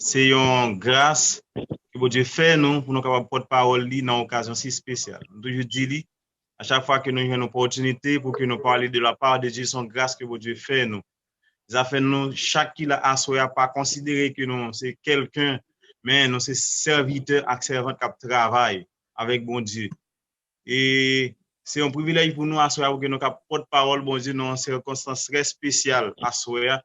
c'est une grâce que bon Dieu fait nous pour nous capables porter parole dans une occasion si spéciale. Nous toujours dit à chaque fois que nous avons une opportunité pour que nous parlions de la part de Dieu, son grâce que bon Dieu fait nous. Ça fait nous chaque qui l'a assoyé pas considérer que nous c'est quelqu'un, mais nous c'est serviteur et servant qui travaille avec bon Dieu. Et c'est un privilège pour nous assoyé pour que nous porte parole bon Dieu dans une circonstance très spéciale assoyé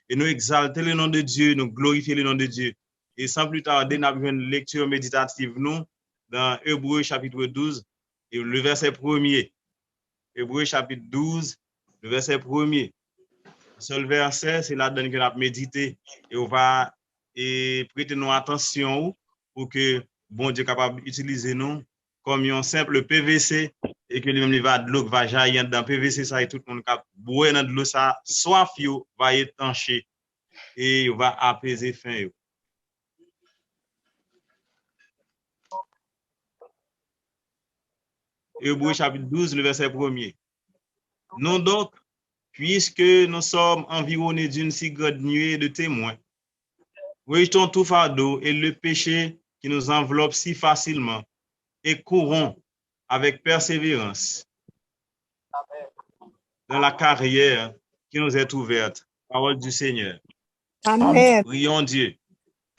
et nous exalter le nom de Dieu, nous glorifier le nom de Dieu. Et sans plus tarder, nous avons une lecture méditative nous dans Hébreux chapitre 12 et le verset 1er. Hébreux chapitre 12, le verset 1er. Seul verset, c'est là-dedans que nous avons médité et on va prêter nos attention pour que bon Dieu soit capable d'utiliser nous comme un simple PVC et que lui-même va de l'eau va jaillir dans PVC ça et tout le monde va boire dans de l'eau ça soif va étancher et va apaiser faim. Hébreux chapitre 12, le verset 1er. Nous donc, puisque nous sommes environnés d'une si grande nuée de témoins, rejetons tout fardeau et le péché qui nous enveloppe si facilement et courons avec persévérance dans la carrière qui nous est ouverte. Parole du Seigneur. Amen. Prions Dieu.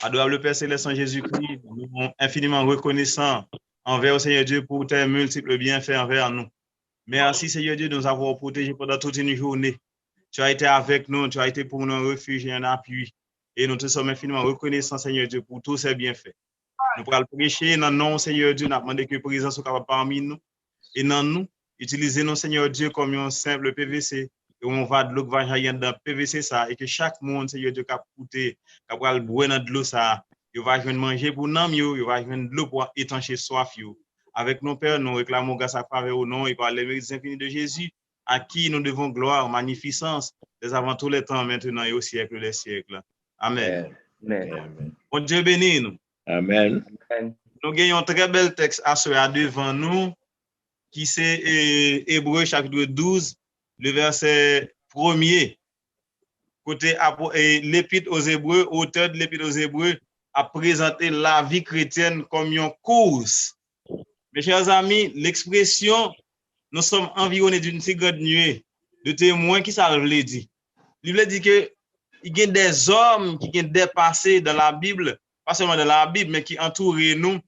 Adorable Père Céleste en Jésus-Christ, nous sommes infiniment reconnaissants envers le Seigneur Dieu pour tes multiples bienfaits envers nous. Merci Seigneur Dieu de nous avoir protégés pendant toute une journée. Tu as été avec nous, tu as été pour nous un refuge et un appui. Et nous te sommes infiniment reconnaissants, Seigneur Dieu, pour tous ces bienfaits. Nous pourrons le prêcher dans le nom, Seigneur Dieu, nous avons demandé que la présence soit capable parmi nous. Et dans nous, utilisez-nous, Seigneur Dieu, comme un simple PVC. Et on va de l'eau qui va jaillir dans le PVC, ça. Et que chaque monde, Seigneur Dieu, qui a coûté, qui a boire dans de l'eau, ça. Il va venir manger pour nous, il va venir de l'eau pour étancher soif. Avec nos pères, nous réclamons grâce à faveur au nom et par les mérites infinis de Jésus, à qui nous devons gloire, magnificence, dès avant tous les temps, maintenant et au siècle des siècles. Amen. Amen. Bon Dieu bénit nous. Amen. Nous avons un très bel texte à ce devant nous, qui c'est Hébreux chapitre 12, le verset 1er. Côté l'épître aux Hébreux, auteur de l'épître aux Hébreux, a présenté la vie chrétienne comme une course. Mes chers amis, l'expression « nous sommes environnés d'une si grande nuée de témoins » qui ça veut dire? Il veut dire que il y a des hommes qui ont dépassé dans la Bible, pas seulement dans la Bible, mais qui entourent nous.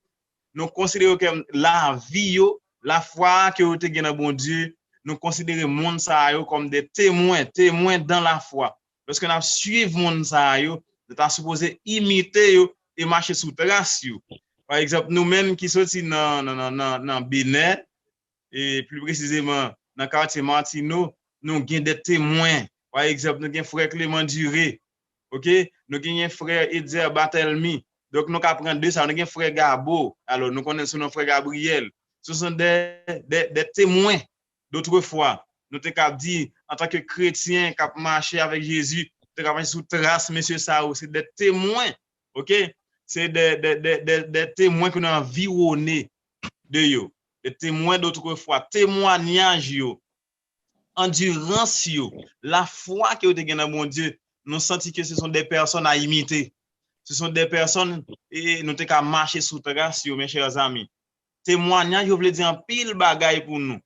Nous considérons que la vie, la foi que vous avez dans bon Dieu, nous considérons le monde comme des témoins dans la foi. Parce que nous suivons le monde, nous sommes supposés imiter et marcher sous trace. Par exemple, nous-mêmes qui sommes dans Bénin, et plus précisément dans le quartier Martino, nous avons des témoins. Par exemple, nous avons frère Clément Duré, okay? Nous avons frère Edzer Barthelmy. Donc, nous apprenons de ça. Nous avons frère Gabo. Alors, nous connaissons notre frère Gabriel. Ce sont des témoins d'autrefois. Nous avons dit, en tant que chrétiens qui ont marché avec Jésus, nous avons sous trace, monsieur Sao. C'est des témoins. OK? C'est des témoins que nous avons environnés de eux. Des témoins d'autrefois. Témoignages, endurance, la foi que vous avez dans mon Dieu. Nous sentons que ce sont des personnes à imiter. Ce sont des personnes et nous avons marché sous trace, mes chers amis. Témoignage, je voulais dire un pile bagaille pour nous.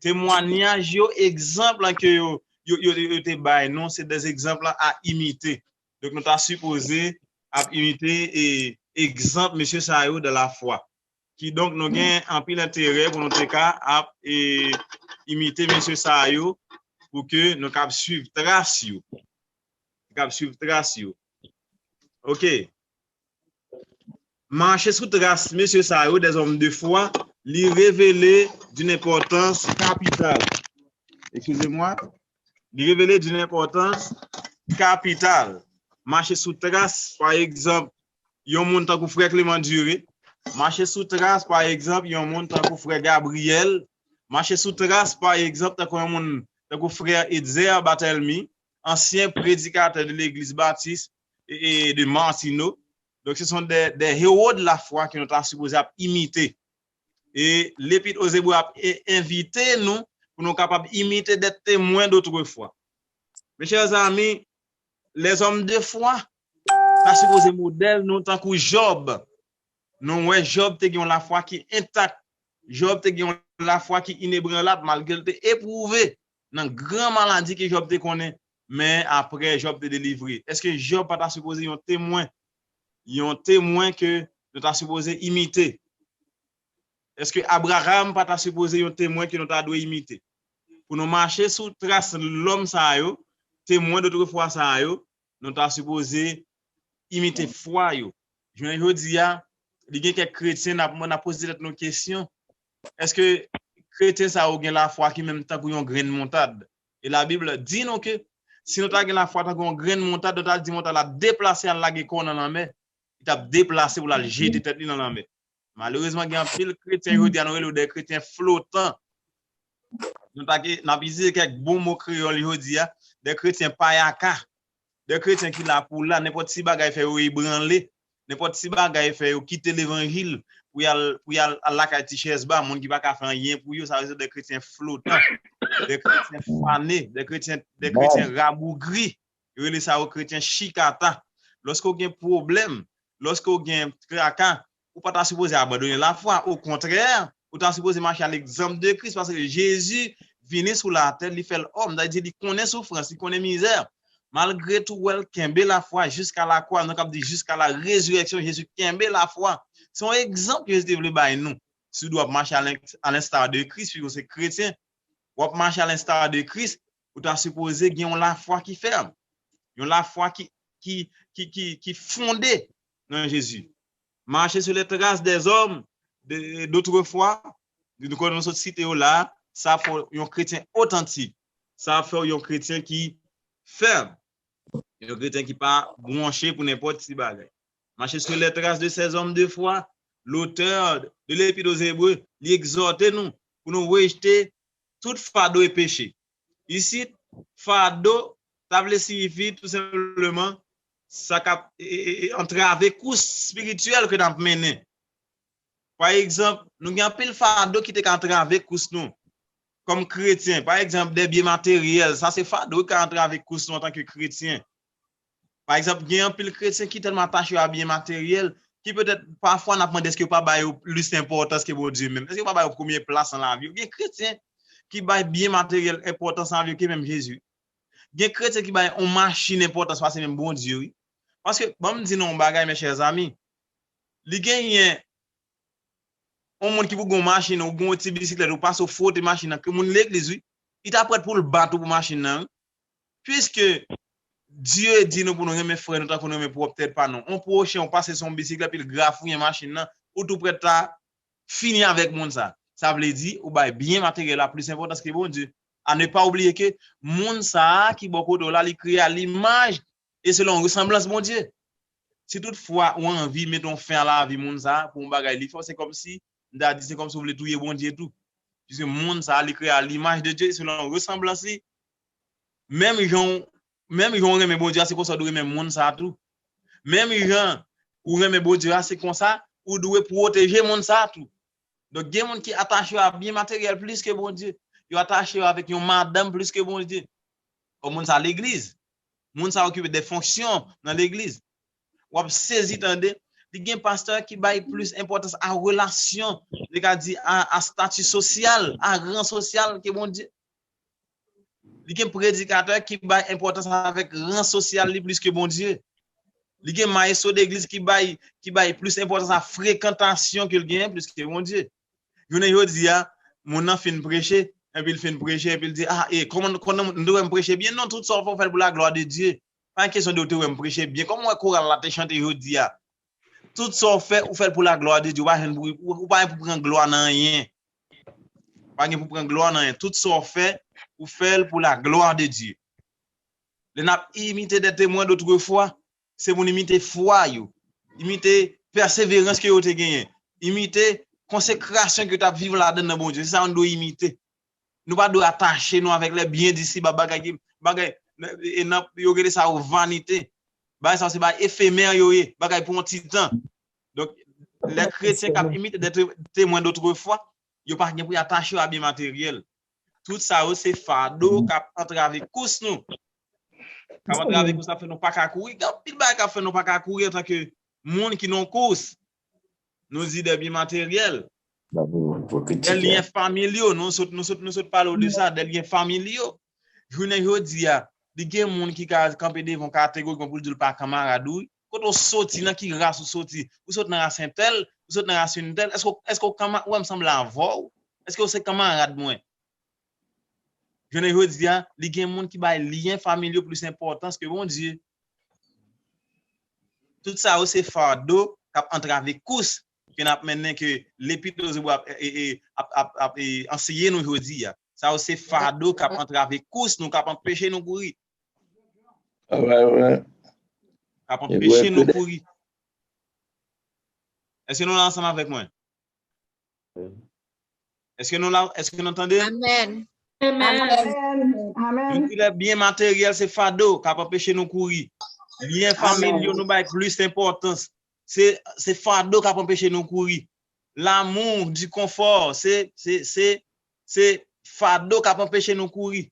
Témoignage, exemple que non, c'est des exemples à imiter. Donc, nous avons supposé à imiter et exemple, monsieur Sayo, de la foi. Qui donc nous avons un pile intérêt pour nous à imiter monsieur Sayo pour que nous puissions suivre trace. OK. Marcher sous trace, monsieur Sayo, des hommes de foi, lui révéler d'une importance capitale. Excusez-moi. Lui révéler d'une importance capitale. Marcher sous trace, par exemple, il y a un monde qui frère Clément Duré. Marcher sous trace, par exemple, il y a un monde qui frère Gabriel. Marcher sous trace, par exemple, il y a un monde qui frère Edzer Barthelmy, ancien prédicateur de l'église baptiste et de Martino. Donc, ce sont des héros de la foi que nous sommes supposés imiter. Et l'épître aux Hébreux a invité nous pour nous capables d'imiter des témoins d'autrefois. Mes chers amis, les hommes de foi, ta supposé modèle nous tant que Job. Non ouais Job te gen la foi qui intacte. Job te gen la foi qui inébranlable malgré te éprouvé dans grand maladie que Job te connaît mais après Job te délivré. Est-ce que Job pas ta supposé un témoin que nous t'a supposé imiter? Est-ce que Abraham pas t'a supposé un témoin que nous t'a doit imiter? Pour nous marcher sous trace l'homme ça yo, témoin d'autrefois ça yo, nous t'a supposé imiter foi yo. Je dis il y a quelques chrétiens n'a posé nos questions. Est-ce que chrétien ça a la foi qui même temps qu'on grain de montade? Et la Bible dit nous que si nous avons la foi qu'on grain de montade, nous dit monta la déplacer à la guécon dans la mer, il t'a déplacé pour la jeter tête dans la mer. Malheureusement, il y a un pile chrétien aujourd'hui des chrétiens flottants. Nous avons visité quelques bons mots créoles aujourd'hui, des chrétiens payaka, des chrétiens qui là pour là n'importe si bagaille fait ou ébranler, n'importe si bagaille fait ou quitter l'évangile pour y à la catéchèse bas, monde qui pas faire rien pour eux, ça veut dire des chrétiens flottants, des chrétiens fanés, des chrétiens rabougris, ils ça aux chrétiens chicata. Lorsqu'on a un problème, lorsqu'on a un craquant, ou pas supposé abandonner la foi, au contraire, ou pas supposé marcher à l'exemple de Christ parce que Jésus vient sur la terre, il fait l'homme, il connaît souffrance, il connaît misère. Malgré tout, il kembe la foi jusqu'à la croix, nous avons dit jusqu'à la résurrection, Jésus kembe la foi. C'est un exemple que Jésus développe nous. Si nous doit marcher à l'instar de Christ, puisque c'est chrétien, ou marcher à l'instar de Christ, ou tu as supposé qu'il y a la foi qui ferme, il y a la foi qui fondée dans Jésus. Marcher sur les traces des hommes d'autrefois, nous connaissons cette cité là, ça fait un chrétien authentique, ça fait un chrétien qui ferme, un chrétien qui pas branché pour n'importe qui bagaille. Marcher sur les traces de ces hommes de foi, l'auteur de l'Épître aux Hébreux, il exhorte nous pour nous rejeter tout fardeau et péché. Ici, fardeau, ça veut signifier tout simplement ça entraver course spirituelle que nous avons mené. Par exemple, nous avons un pile fardeau qui est entravé course nous comme chrétiens. Par exemple, des biens matériels, ça c'est fardeau qui est entravé course nous en tant que chrétien. Par exemple, il y a un pile chrétien qui est tellement attaché à biens matériels qui peut-être parfois n'a demandé est-ce que pas bail plus importance que bon Dieu même. Est-ce que pas bail première place dans la vie? Il y a chrétien qui bail bien matériel importance en vie que même Jésus. Il y a chrétien qui bail une machine importance parce que même bon Dieu. Parce que bon me dit non bagay mes chers amis. Li gagne on monde qui pour gon machine ou gon petit bicyclette ou passe au faute machine que monde l'église oui, il t'a prêt pour le battre pour machine nan. Puisque Dieu dit nous pour nous aimer frère nous tant qu'on aimer pour peut-être pas non. On proche on passe son bicyclette puis le grafouille machine nan ou tout prêt à finir avec monde ça. Ça veut dire ou bail bien matériel la plus important que bon Dieu. À ne pas oublier que monde ça qui beaucoup de là il créé à l'image et selon ressemblance mon Dieu. Si toutefois on a envie mettons fin à la vie monde ça pour un bagage il faut c'est comme si c'est comme si vous voulez tuer bon Dieu tout. Puisque monde ça il créé à l'image de Dieu selon ressemblance même gens remet bon Dieu c'est comme ça doit même monde ça tout. Même gens ou remet bon Dieu c'est comme ça ou doit protéger monde ça tout. Donc il y a monde qui attaché à bien matériel plus que bon Dieu. Il attaché avec une madame plus que bon Dieu. Comme monde ça l'église. Monde ça occupe des fonctions dans l'église. Ou a saisi tande, il y a un pasteur qui baille plus importance à relation, il a dit à statut social, à rang social que bon Dieu. Il y a un prédicateur qui baille importance avec rang social plus que bon Dieu. Il y a un maître d'église qui baille plus importance à fréquentation que le gain plus que bon Dieu. Je ne dis mon enfant fin prêcher et puis il fait prêcher et puis il dit et comment nous devons prêcher bien non tout ça faut faire pour la gloire de Dieu. Pas une question de devons prêcher bien comme moi chorale la te chanter aujourd'hui tout ça fait ou fait pour la gloire de Dieu ou pas pour prendre gloire dans rien. Pas pour prendre gloire dans rien, tout ça fait ou fait pour la gloire de Dieu. Les n'a imité des témoins d'autrefois, c'est pour imiter foi yo, imiter persévérance que vous avez gagné, imiter consécration que tu as vivre là-dedans bon Dieu, c'est ça on doit imiter. Nous pas doit attacher nous avec les biens d'ici bagay et n'a yo gade ça aux vanité. Bagay ça c'est bagay éphémère yo bagay pour un petit temps. Donc les chrétiens qui imitent des témoins d'autrefois, yo pas pour attacher à bien matériel. Tout ça c'est fardeau qui entravé course nous. Quand on travaille, ça fait nous pas qu'à courir. Quand pile bail qu'a fait nous pas qu'à courir en tant que monde qui non course. Nous y des biens matériels. Des liens familiaux, nous parlons de ça, des liens familiaux. Je ne dis pas, il y a des gens qui campent devant catégorie pour dire pas camarade. Quand on sortit dans qui race ou sorti, ou sorti dans race tel, ou sorti dans race tel, est-ce que camarade ouais me semble avoir? Est-ce que c'est camarade moi? Je ne dis pas, il y a des gens qui ont des liens familiaux plus importants que bon Dieu. Tout ça c'est fardeau qui entravé course que n'a mené que l'épitose et enseigner nous aujourd'hui. Ça c'est fardeau qui entravé course nous qui empêcher nous courir. Ouais. Qui empêcher nous courir. Est-ce que nous là ensemble avec moi? Est-ce que nous là, est-ce que nous entendez? Amen. Amen. Le bien matériel c'est fardeau qui empêcher nous courir. Lien familial nous bail plus d'importance. C'est fardeau qui empêcher nous courir. L'amour du confort, c'est fardeau qui empêcher nous courir.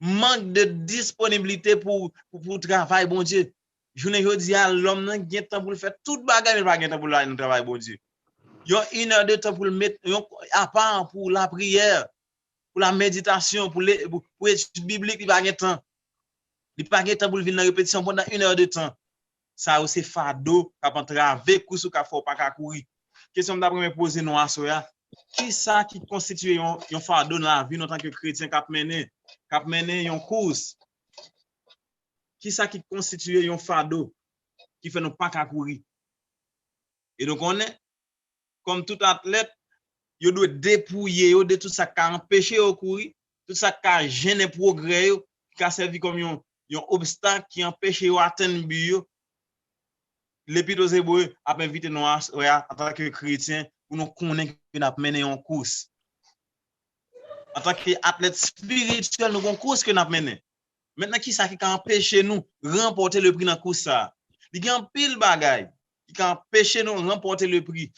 Manque de disponibilité pour travail, bon Dieu. Je ne dis à l'homme n'a pas temps pour faire toute bagarre, mais pas temps pour le travail, bon Dieu. Il y a 1 heure de temps pour le mettre à part pour la prière, pour la méditation, pour l'étude biblique, il n'y a pas de temps. Il n'y a pas de temps pour venir dans la répétition pendant 1 heure de temps. Ça c'est fardeau qui a entravé course ou qui faut pas courir. Question d'après me poser nous à soya. Qui ça qui constitue un fardeau dans la vie en tant que chrétien qui a mené une course? Qui ça qui constitue un fardeau qui fait nous pas courir? Et donc on est comme tout athlète, il doit dépouiller de tout ça qui empêche de courir, tout ça qui gêne le progrès, qui a servi comme un obstacle qui empêche de atteindre le but. L'Épître aux Hébreux a invité nous en tant que chrétiens pour nous connaître que nous avons mené une course. En tant qu'athlète spirituel, nous avons une course que nous avons mené. Maintenant, qui ça qui empêche nous de remporter le prix dans la course? Il y a un pile de bagaille qui empêche nous de remporter le prix.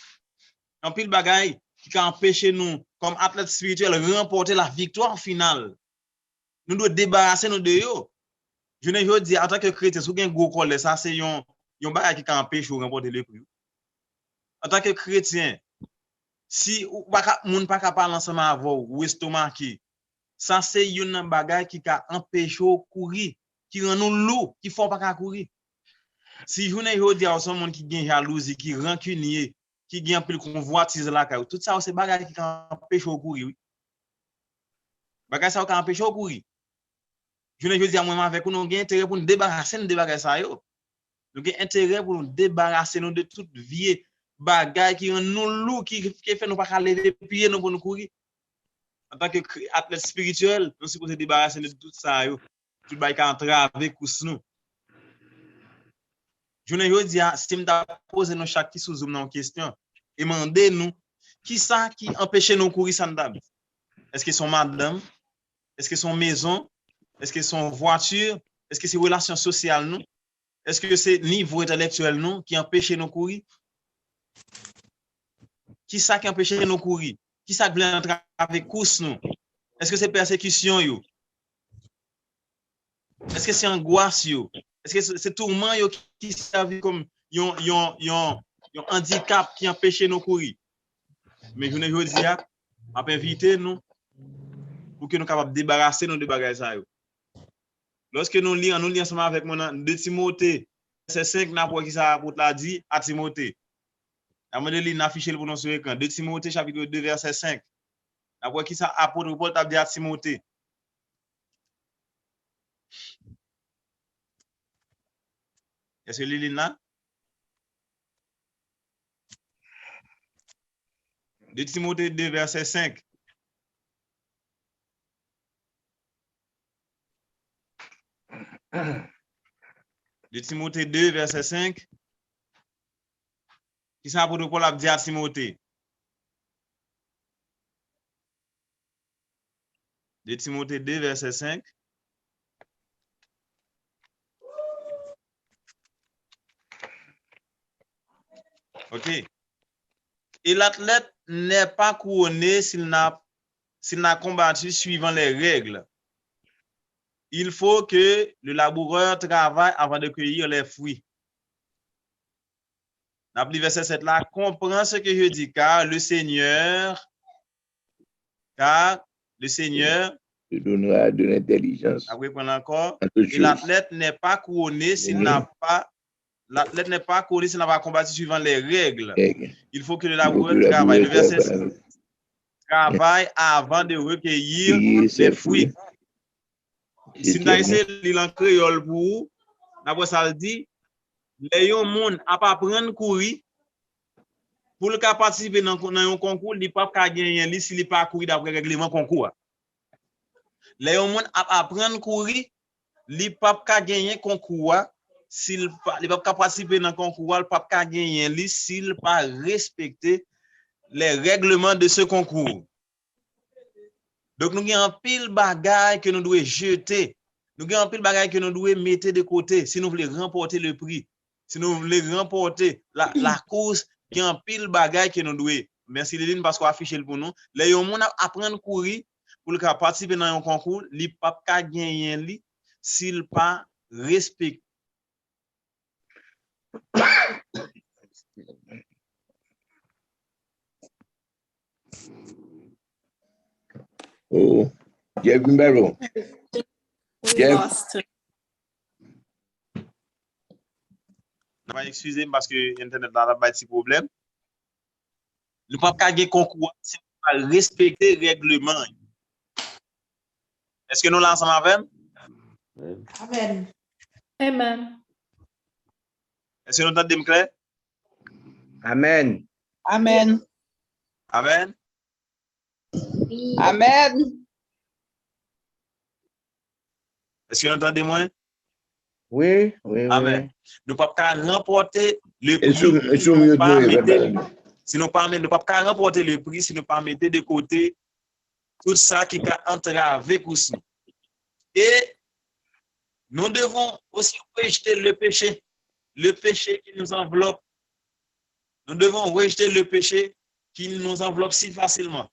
Un pile de bagaille qui empêche nous, comme athlète spirituel, de remporter la victoire finale. Nous devons débarrasser nous de eux. Je ne veux dire, en tant que chrétien, si vous avez un gros col, ça c'est un bagage qui empêche de remporter le prix. En tant que chrétien, si vous ne pas parler ensemble avec vous, ou estomaqué, ça c'est un bagage qui empêche de courir, qui rend nous lourds, qui ne font pas courir. Si vous ne dire à monde qui a jalousie, qui rancunier, qui a un peu de convoitise là, tout ça c'est bagage qui empêche de courir. Bagage ça qui empêche de courir. Je ne veux dire moi avec nous, nous avons intérêt pour nous débarrasser de bagages ça. Nous avons intérêt pour nous débarrasser de toute vie bagage qui rend nous lourds, qui fait nous pas lever pied nous pour nous courir. En tant qu'athlète spirituel, nous sommes supposés débarrasser de tout ça, tout bagage qui entrave course nous. Je ne veux dire, si nous poser nous chaque sous zoom dans question et demander nous qui ça qui empêche nous courir sans dame. Est-ce que c'est son madame? Est-ce que c'est son maison? Est-ce que c'est son voiture? Est-ce que c'est relations sociales nous? Est-ce que c'est niveau intellectuel nous qui empêche nous courir? Qui ça qui empêche nous courir? Qui ça qui vient entrer avec course nous? Est-ce que c'est persécution yo? Est-ce que c'est angoisse yo? Est-ce que c'est tourment yo qui servent comme un handicap qui empêche nous courir? Mais je ne veux dire, on peut inviter nous pour que nous soyons capables de débarrasser nous de bagages ça yo. Lorsque nous lisons ensemble avec mon 2 Timothée, verset 5, n'a pas qui ça pour la dit à Timothée. La modèle il affiché pour nous sur l'écran. 2 Timothée chapitre 2 verset 5. N'a pas qui ça apôtre Paul t'a dit à Timothée. Est-ce que Lili là? 2 Timothée 2 verset 5. De Timothée 2, verset 5. Qui ça pour Paul a dit à Timothée? De Timothée 2, verset 5. OK. Et l'athlète n'est pas couronné s'il n'a combattu suivant les règles. il faut que le laboureur travaille avant de cueillir les fruits. Dans le verset 7 là, comprends ce que je dis, car le Seigneur te donnera de l'intelligence. Encore, et l'athlète n'est pas couronné s'il n'a pas combattu suivant les règles. Il faut que le laboureur travaille. Le verset 7, travaille avant de recueillir les fruits. Si nous avons essayé de lire en créole pour vous, après ça le dit, les gens n'a pas apprendre courir pour le cas participer dans un concours, il pas gagner s'il pas courir d'après règlement concours. Les gens apprendre courir, il pas gagner concours s'il pas participer dans concours, il pas gagner s'il pas respecter les règlements de ce concours. Donc nous avons un pile bagaille que nous devons jeter. Nous avons un pile bagaille que nous devons mettre de côté si nous voulons remporter le prix. Si nous voulons remporter la course, il y a un pile bagaille que nous devons. Merci Léline parce qu'on a affiché pour nous. Les gens apprendre à courir pour le participer dans un concours, ils ne peuvent pas gagner s'ils pas respectent. Oh, Jeff Mbaro. Excusez-moi parce que Internet n'a pas de problème. Nous ne pouvons pas gagner concours si nous ne respecter le règlement. Est-ce que nous l'ensemble avec? Amen. Amen. Est-ce que nous entendons clair? Amen. Amen. Amen. Amen. Est-ce que nous entendons moins? Oui. Amen. Nous ne pouvons pas remporter le prix. Si nous ne pouvons pas remporter le prix, si nous ne pouvons pas mettre de côté tout ça qui a entravé pour nous. Et nous devons aussi rejeter le péché qui nous enveloppe. Nous devons rejeter le péché qui nous enveloppe si facilement.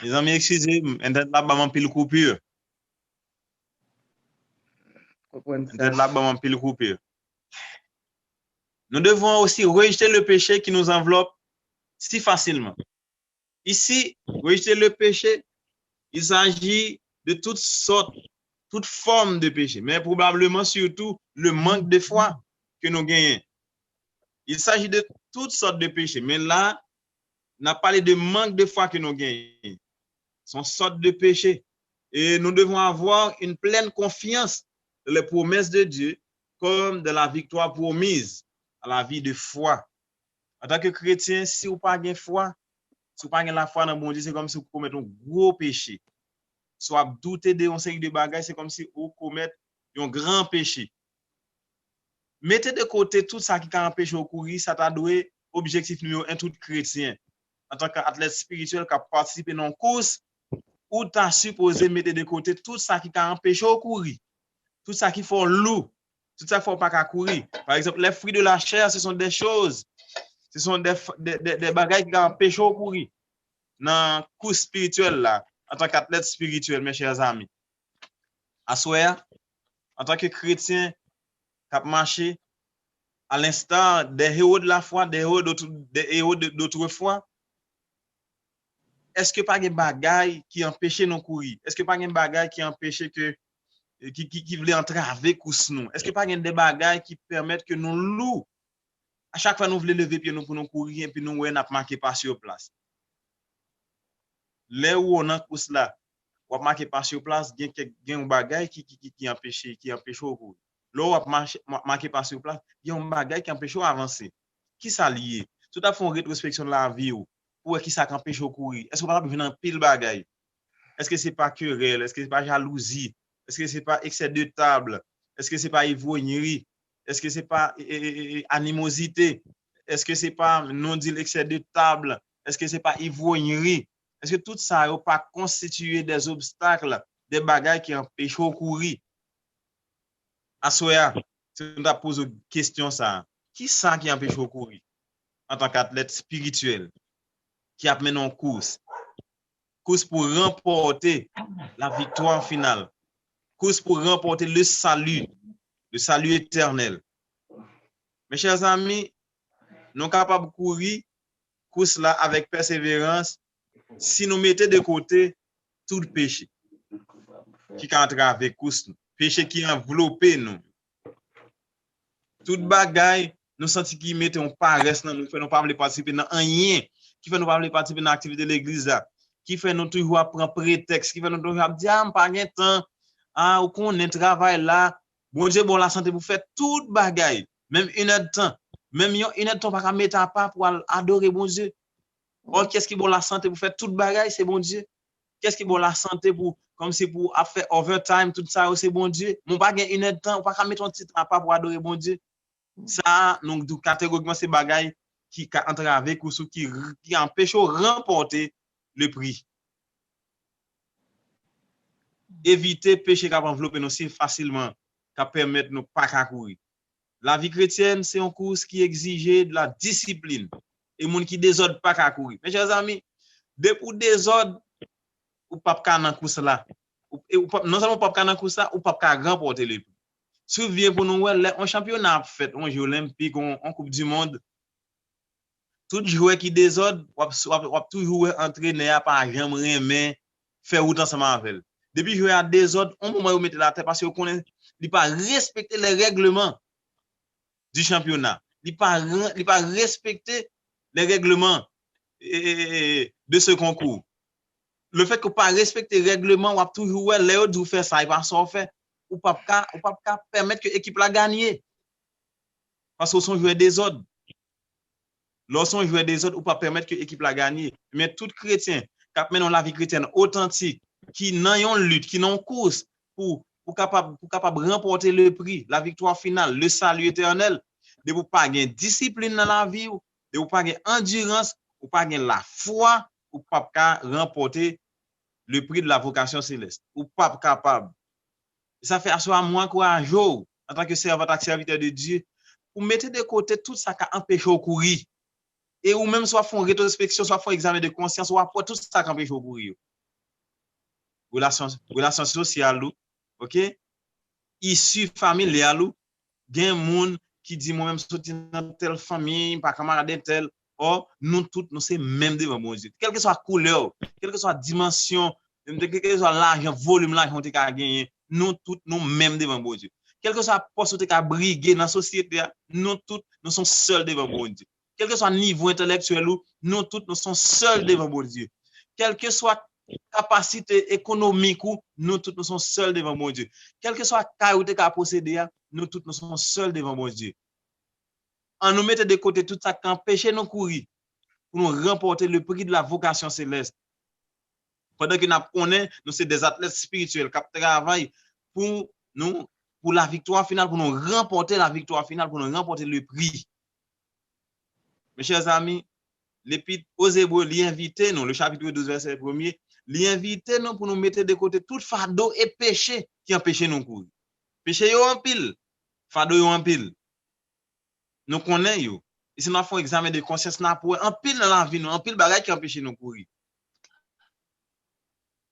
Les amis, excusez-moi, Internet là, bas pile coupure. Internet là, bas pile coupure. Nous devons aussi rejeter le péché qui nous enveloppe si facilement. Ici, rejeter le péché, il s'agit de toutes sortes, toutes formes de péché, mais probablement surtout le manque de foi que nous gagnons. Il s'agit de toutes sortes de péchés, mais là, on a parlé de manque de foi que nous gagnons. Sont sortes de péchés. Et nous devons avoir une pleine confiance dans les promesses de Dieu comme de la victoire promise à la vie de foi. En tant que chrétien, si vous n'avez pas de foi, si vous n'avez pas la foi dans bon Dieu, c'est comme si vous commettez un gros péché. Soit douter de un série de bagages, c'est comme si vous commettez un grand péché. Mettez de côté tout ça qui a empêché au courir, ça t'a donné objectif numéro 1 tout chrétien. En tant qu'athlète spirituel qui a participé dans une course, ou tu as supposé mettre de côté tout ça qui t'a empêché de courir, tout ça qui fait loup, tout ça qui ne faut pas courir. Par exemple, les fruits de la chair, ce sont des choses, ce sont des bagages qui empêchent de courir. Dans la course spirituelle, là, en tant qu'athlète spirituel, mes chers amis, à soir, en tant que chrétien, qui a marché à l'instant des héros de la foi, des héros d'autrefois, est-ce que pas des bagailles qui empêchent nous courir? Est-ce que pas des bagailles qui empêchent qui voulaient entraver course nous? Est-ce que pas des bagailles qui permettent que nous loups à chaque fois nous voulons lever pied nous pour nous courir et puis nous ouais n'a marqué pas sur place. Là où on a course là, on marqué pas sur place, il y a un bagaille qui empêche au courir. Là on marqué pas sur place, il y a un bagaille qui empêche avancer. Qui ça lié? Tout à fait une rétrospection de la vie ou qui ça empêche au courir? Est-ce qu'on va venir en pile bagaille? Est-ce que c'est pas querelle? Est-ce que c'est pas jalousie? Est-ce que c'est pas excès de table? Est-ce que c'est pas ivrognerie? Est-ce que c'est pas animosité? est-ce que c'est pas non dit l'excès de table? Est-ce que c'est pas ivrognerie? Est-ce que tout ça n'a pas constitué des obstacles, des bagages qui empêchent de courir? À Soya, si on t'a posé une question ça, qui ça qui empêche de courir en tant qu'athlète spirituel qui a mené en course pour remporter la victoire finale, course pour remporter le salut éternel. Mes chers amis, nous sommes capables de courir course là avec persévérance si nous mettons de côté tout péché qui entrave course, péché qui enveloppe nous. Tout bagaille, nous sentons qui mettent en paresse, nous fait nous pas participer dans rien, qui fait nous pas participer dans l'activité de l'église, qui fait nous toujours prendre prétexte, qui fait nous toujours dire, ah, pas de temps, ah, ou qu'on est travail là, bon Dieu, bon la santé pour faire tout bagaille, même une heure de temps, même une heure de temps, pas mettre à part pour adorer bon Dieu. Or, qu'est-ce qui est bon la santé pour faire tout bagaille, c'est bon Dieu. Qu'est-ce qui est bon la santé pour, comme c'est pour faire overtime, tout ça, c'est bon Dieu. Mon pas une heure de temps, pas mettre un titre à part pour adorer bon Dieu. Ça, donc, catégoriquement, c'est bagaille qui entrave ou qui empêche de remporter le prix. Éviter péché qui va envelopper nous si facilement, qui permet de nous pas courir. La vie chrétienne, c'est une course qui exige de la discipline. Et les gens qui désordre pas qu'à courir. Mes chers amis, pour désordre, ou pas qu'à dans course là. Non seulement pas qu'à dans course là, ou pas qu'à remporter le prix. Souviens pour nous, un championnat fait, un jeu olympique, en Coupe du Monde. Tout joueur qui désordre, ou toujours entraîné à pas jamais remet, faire autant ensemble avec. Depuis jouer à désordre, on peut mettre la tête parce qu'on connaît, il pas respecter les règlements du championnat. Il pas respecter les règlements de ce concours. Le fait qu'on pas respecter les règlements, on a toujours les autres faire ça, il va s'en faire. Ou pas permettre que l'équipe la gagne. Parce qu'ils sont joueurs des autres. Lorsqu'on joue des autres, ou pas permettre que l'équipe la gagne. Mais tout chrétien qui mène la vie chrétienne authentique, qui n'a une lutte, qui n'a une course pour capable remporter le prix, la victoire finale, le salut éternel, de vous pas gagner discipline dans la vie, de vous pas gagner endurance, ou pas gagner la foi, ou pas remporter le prix de la vocation céleste, ou pas capable. Ça fait à moins courageux en tant que serviteur de Dieu pour mettre de côté tout ça qui empêche de courir. Et ou même soit font rétrospection, soit font examen de conscience, ou après tout ça qui empêche de courir. Relation sociale, ok? Issue familiale, il y a un monde qui dit moi-même sorti dans telle famille, pas camarade tel. Or, nous tous, nous sommes même devant mon Dieu. Quelle que soit la couleur, quelle que soit la dimension, quel que soit l'argent, volume, l'argent que tu as gagné, nous tous, nous même devant mon Dieu. Quel que soit la poste que tu as brigué dans la société, nous tous, nous sommes seuls devant mon Dieu. Quel que soit le niveau intellectuel, nous tous, nous sommes seuls devant mon Dieu. Quelle que soit la capacité économique, nous tous, nous sommes seuls devant mon Dieu. Quelle que soit la carrière que tu as possédée, nous tous, nous sommes seuls devant mon Dieu. En nous mettant de côté tout ça qui empêche nous courir pour nous remporter le prix de la vocation céleste. Pendant que nous connaissons, nous sommes des athlètes spirituels qui travaillent pour nous, pour la victoire finale, pour nous remporter la victoire finale, pour nous remporter le prix. Mes chers amis, l'épître aux Hébreux l'invite nous, le chapitre 12, verset 1er, l'invite nous pour nous mettre de côté tout fardeau et péché qui empêche nous courir. Péché yo en pile, fardeau yo en pile. Nous connaissons. Et si nous faisons un examen de conscience, nous avons un pile dans la vie, un pile de bagages qui empêchent nous courir.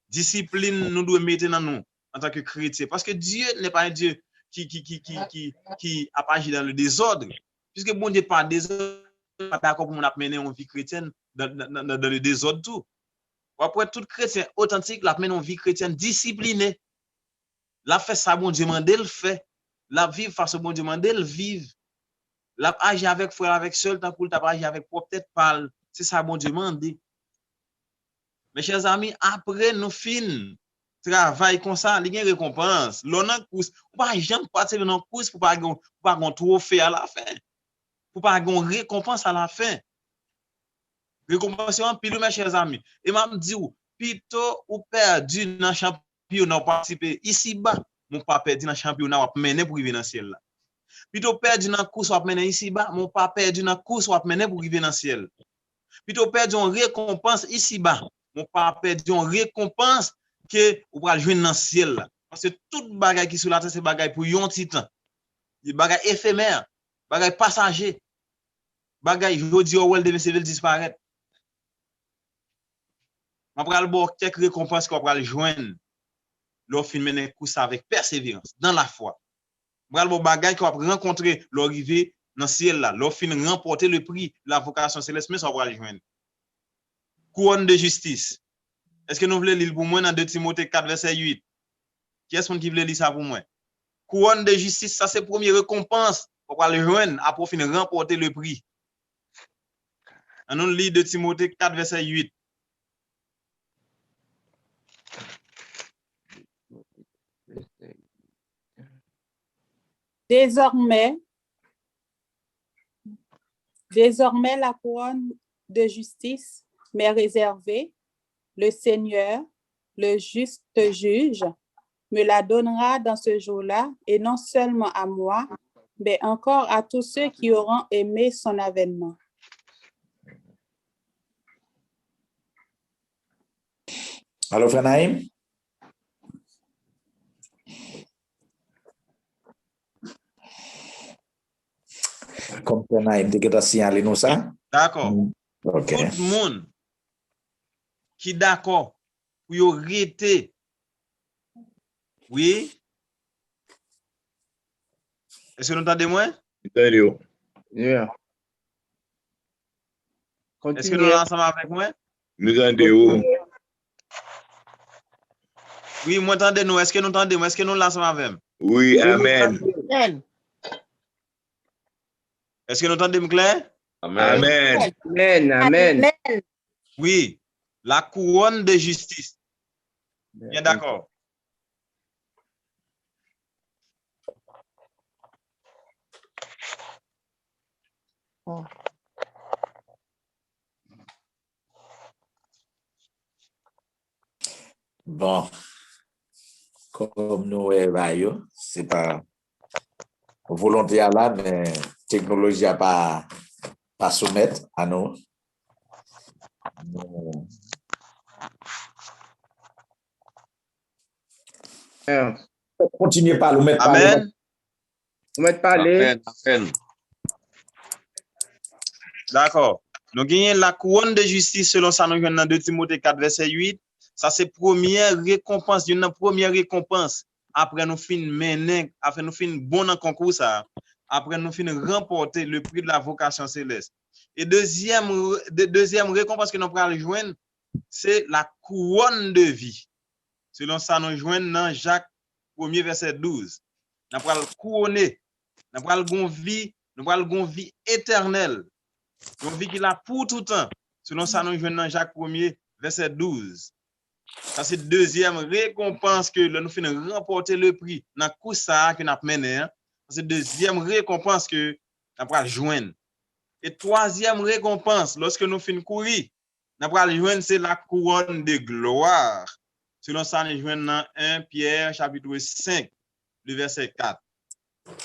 Discipline, nous devons mettre dans nous en tant que chrétiens. Parce que Dieu n'est pas un Dieu qui a agi dans le désordre. Puisque bon Dieu n'est pas désordre, pas d'accord pour nous mener une vie chrétienne dans le désordre tout. Après, tout chrétien authentique, la mener une vie chrétienne disciplinée. La fait ça, bon Dieu m'a le fait. La vivre face au bon Dieu m'a le vivre. La agir avec frère, avec seul, tant qu'on t'a agir avec propre tête parle. C'est ça, bon Dieu m'a dit. Mes chers amis, après nous fin travail comme ça, il y a une récompense. L'on a course, ou pas jamais passer dans course pour pas un trophée à la fin. Pour pas une récompense à la fin. Récompense en pile, mes chers amis. Et m'a dit plutôt ou perdu dans le championnat participer ici bas, mon pas perdu dans le championnat, ou mener pour arriver dans le ciel là. Plutôt perdu dans course ou mener ici bas, mon pas perdu dans course ou mener pour arriver dans le ciel. Plutôt perdu en récompense ici bas, mon pas perdu en récompense que ou va joindre dans le ciel là. Parce que toute bagaille qui sur la terre c'est bagaille pour yon titan. Des bagaille éphémère, bagaille passager. Bagaille jodi ou elle demain c'est disparaître. On va le voir quelques récompenses qu'on va le joindre. L'on fin mener course avec persévérance dans la foi. On va le bagaille qu'on va rencontrer l'arrivée dans le ciel là, l'on fin remporter le prix de la vocation céleste mais ça va le joindre. Couronne de justice. Est-ce que nous voulons lire pour moi dans 2 Timothée 4 verset 8? Qui est-ce qui veut lire ça pour moi? Couronne de justice, ça c'est première récompense pour le joindre après fin remporter le prix. On lit 2 Timothée 4 verset 8. Désormais, la couronne de justice m'est réservée. Le Seigneur, le juste juge, me la donnera dans ce jour-là, et non seulement à moi, mais encore à tous ceux qui auront aimé son avènement. Alors, Frère Naïm? Comme Frère Naïm, tu as signalé nous ça? D'accord. OK. Tout le monde qui est d'accord pour y arrêter. Oui? Est-ce que nous entendez moi? Yeah. Est-ce que nous sommes ensemble avec moi? Nous entendons. Oui, moi entendez nous. Est-ce que nous entendez moi? Est-ce que nous sommes ensemble avec moi? Oui, amen. Est-ce que nous entendez clair? Amen. Amen. Amen. Oui. La couronne de justice. Bien d'accord. Bon, comme nous évaluons, c'est pas volontaire là, mais technologie n'a pas soumettre à nous. Continuez pas, nous mettre parler. Amen. Vous mettez parler. Amen. D'accord. Nous gagnons la couronne de justice selon ça nous dans 2 Timothée 4 verset 8. Ça c'est première récompense, une première récompense après nous fin mener, après nous fin bon dans concours ça. Après nous fin remporter le prix de la vocation céleste. Et deuxième récompense que nous pourrons joindre, c'est la couronne de vie. Selon ça nous joignons dans Jacques 1er verset 12. Nous pourrons couronner, nous pourrons vie, nous pourrons vie éternelle. Une vie qui l'a pour tout temps. Selon ça nous joignons dans Jacques 1er verset 12. Ça c'est deuxième récompense que nous finissons remporter le prix dans course ça que nous avons mené. C'est deuxième récompense que nous allons joindre. Et troisième récompense, lorsque nous finissons courir, nous allons joindre, c'est la couronne de gloire. Selon ça, nous joignons dans 1 Pierre chapitre 5, le verset 4.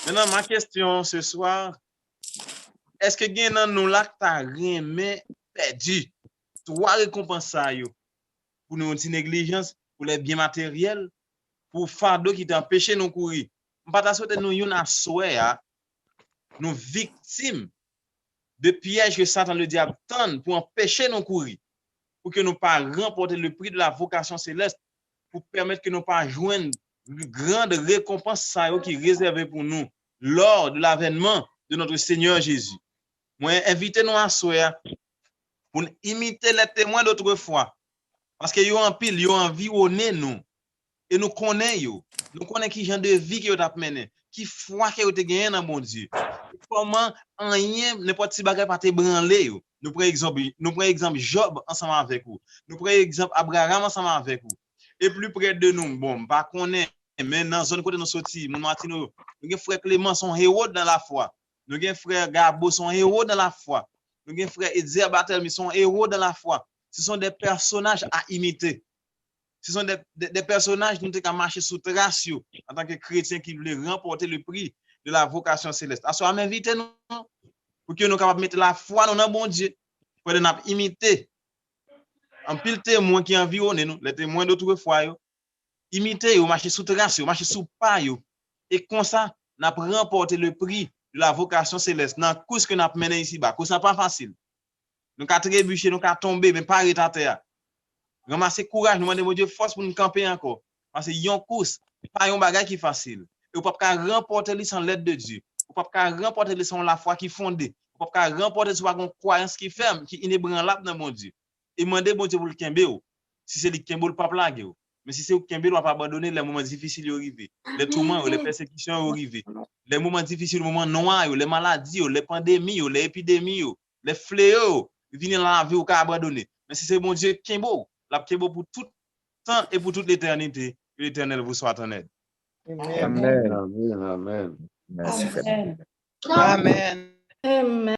Maintenant, ma question ce soir, est-ce que dans nous là, tu as rien perdu? Trois récompenses ça, pour nous une négligence, pour les biens matériels, pour fardeau qui t'empêche de courir. On ne peut pas souhaiter nous une souhait, nous victimes de pièges que Satan le diable tend pour empêcher nous courir, pour que nous pas remporter le prix de la vocation céleste, pour permettre que nous pas joindre une grande récompense qui est réservée pour nous lors de l'avènement de notre Seigneur Jésus. Moi, invitez-nous à souhait pour imiter les témoins d'autrefois. Parce que yo en pile, yo environné nous. Et nous connaissons. Nous connaissons qui genre de vie que vous avez mené, qui foi que vous avez gagné dans mon Dieu. Comment rien n'importe si bagage pas te branler. Nous prenons exemple Job ensemble avec vous. Nous prenons exemple Abraham ensemble avec vous. Et plus près de nous, bon, pas connaît mais dans zone côté nous sorti, mon Martino, nous avons frère Clément son héros dans la foi. Nous avons frère Gabo son héros dans la foi. Nous avons frère Edir Barthélemy son héros dans la foi. Ce sont des personnages à imiter. Ce sont des personnages qui ont marché sous trace en tant que chrétiens qui voulaient remporter le prix de la vocation céleste. À soi, m'inviter nous pour que nous capables mettre la foi dans bon Dieu, pour nous imiter. En pile témoin qui environne nous, les témoins d'autrefois, imiter, marcher sous trace, marcher sous pas, et comme ça, nous avons remporté le prix de la vocation céleste dans la course que nous avons menée ici-bas. Course n'est pas facile. Nous avons trébuché, nous avons tombé, mais pas arrêté à terre. Ramasser courage, nous demandons Dieu force pour nous camper encore. Parce que yon course, pas un bagage qui est facile. Et on ne peut pas remporter sans l'aide de Dieu. On ne peut pas remporter sans la foi qui est fondée. On ne peut pas remporter sans une croyance qui est ferme, qui est inébranlable dans mon Dieu. Et demander bon Dieu pour le kembe. Si c'est le kembe, le pas plaguer. Mais si c'est le kembe, on ne va pas abandonner les moments difficiles arrivent. Les tourments, les persécutions arrivent. Les moments difficiles, les moments noirs, les maladies, les pandémies, les épidémies, les fléaux, viennent dans la vie ou qu'à abandonner. Mais si c'est bon Dieu kembe, la kembe pour tout temps et pour toute l'éternité, que l'Éternel vous soit en aide. Amen. Amen. Amen. Merci. Amen. Amen. Amen.